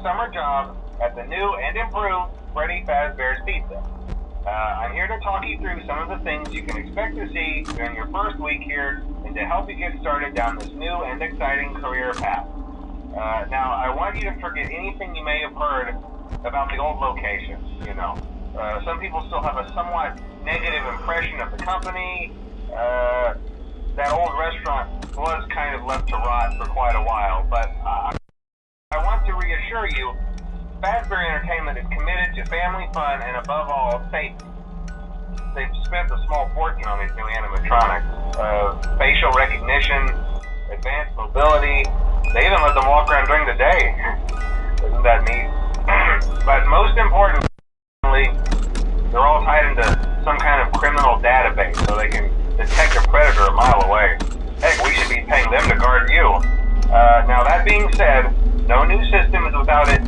summer job at the new and improved Freddy Fazbear's Pizza. I'm here to talk you through some of the things you can expect to see during your first week here and to help you get started down this new and exciting career path. Now, I want you to forget anything you may have heard about the old location, you know. Some people still have a somewhat negative impression of the company. That old restaurant was kind of left to rot for quite a while, but I want to reassure you, Fazbear Entertainment is committed to family fun and above all, safety. They've spent a small fortune on these new animatronics. Facial recognition, advanced mobility, they even let them walk around during the day. Isn't that neat? But most importantly, they're all tied into some kind of criminal database so they can detect a predator a mile away. Heck, we should be paying them to guard you. Now that being said, no new system is without its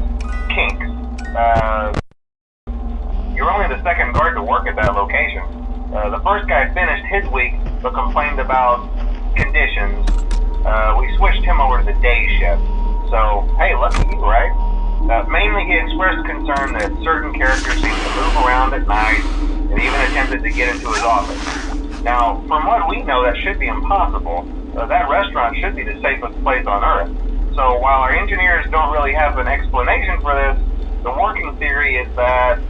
kinks. You're only the second guard to work at that location. The first guy finished his week but complained about conditions. We switched him over to the day shift. So, hey, lucky you, right? Mainly he expressed concern that certain characters seem to move around at night and even attempted to get into his office. Now, from what we know, that should be impossible. That restaurant should be the safest place on Earth. So while our engineers don't really have an explanation for this, the working theory is that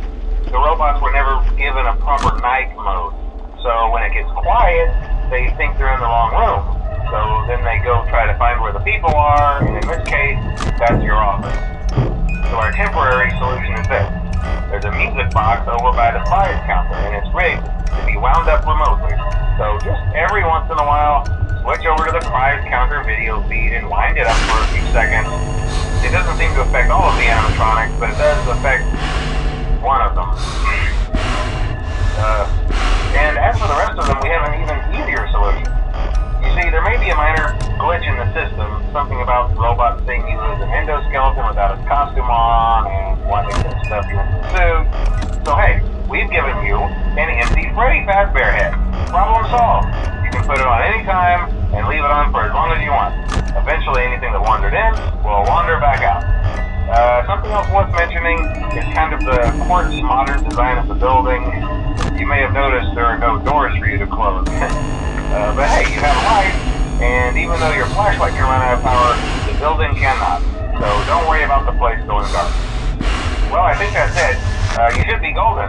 the robots were never given a proper night mode. So when it gets quiet, they think they're in the wrong room. So then they go try to find where the people are, and in this case, that's your office. So our temporary solution is this. There's a music box over by the prize counter, and it's rigged to be wound up remotely. So just every once in a while, switch over to the prize counter video feed and wind it up for a few seconds. It doesn't seem to affect all of the animatronics, but it does affect one of them. And as for the rest of them, we have an even easier solution. You see, there may be a minor glitch in the system, something about robots seeing you as an endoskeleton without its costume on, and wanting to stuff you into a suit. So hey, we've given you an empty Freddy Fazbear head. Problem solved. You can put it on any time and leave it on for as long as you want. Eventually anything that wandered in will wander back out. Something else worth mentioning is kind of the quartz modern design of the building. You may have noticed there are no doors for you to close. But hey, you have light, and even though your flashlight can run out of power, the building cannot. So don't worry about the place going dark. Well, I think that's it. You should be golden.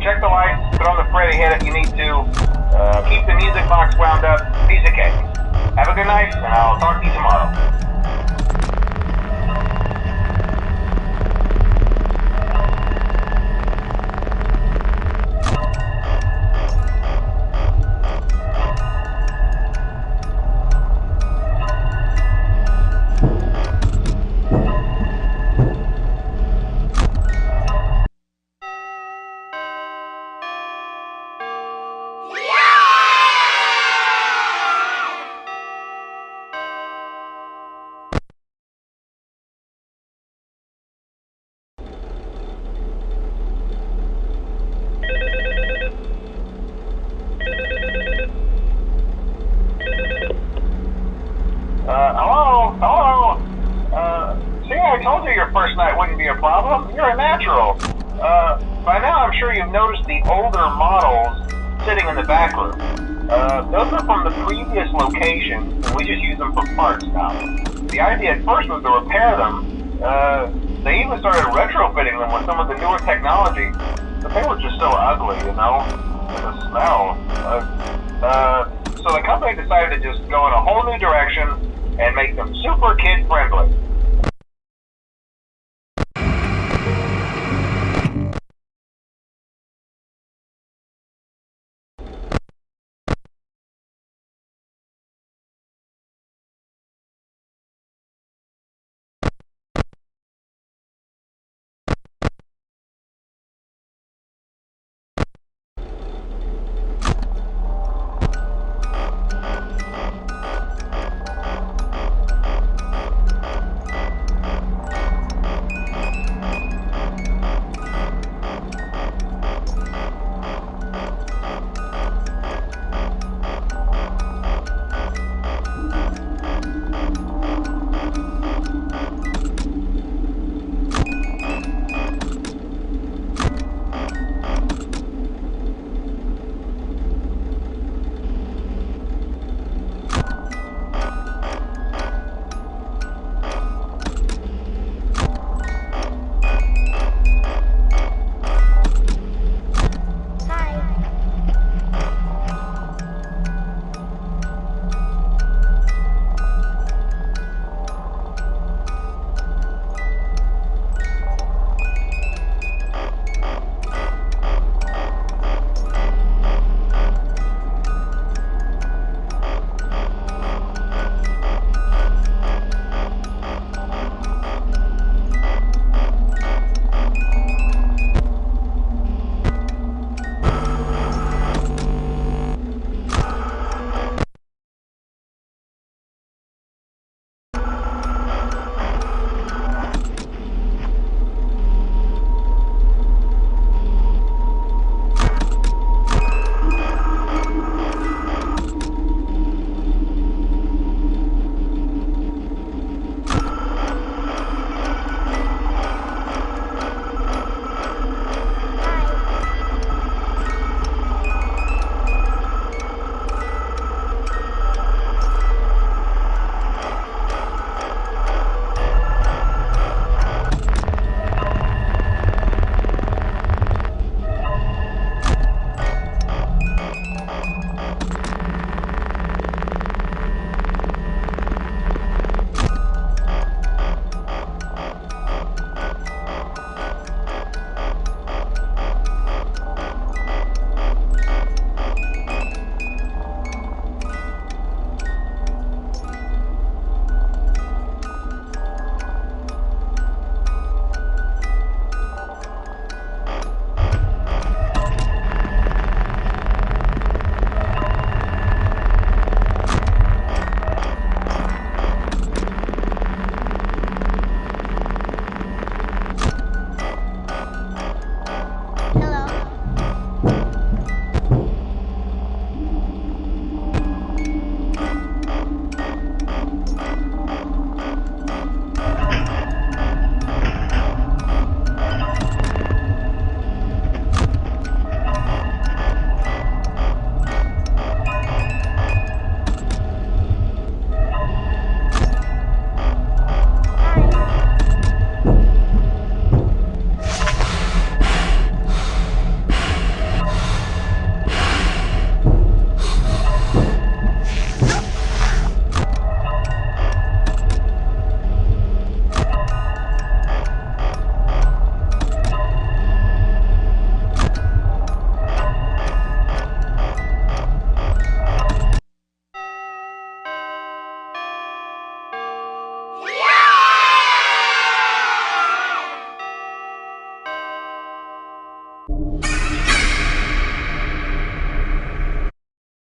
Check the lights, put on the Freddy head if you need to. Keep the music box wound up. Piece of cake. Have a good night, and I'll talk to you tomorrow. Hello? See, I told you your first night wouldn't be a problem. You're a natural. By now I'm sure you've noticed the older models sitting in the back room. Those are from the previous location, and we just use them for parts now. The idea at first was to repair them. They even started retrofitting them with some of the newer technology, but they were just so ugly, you know? And the smell. So the company decided to just go in a whole new direction and make them super kid-friendly.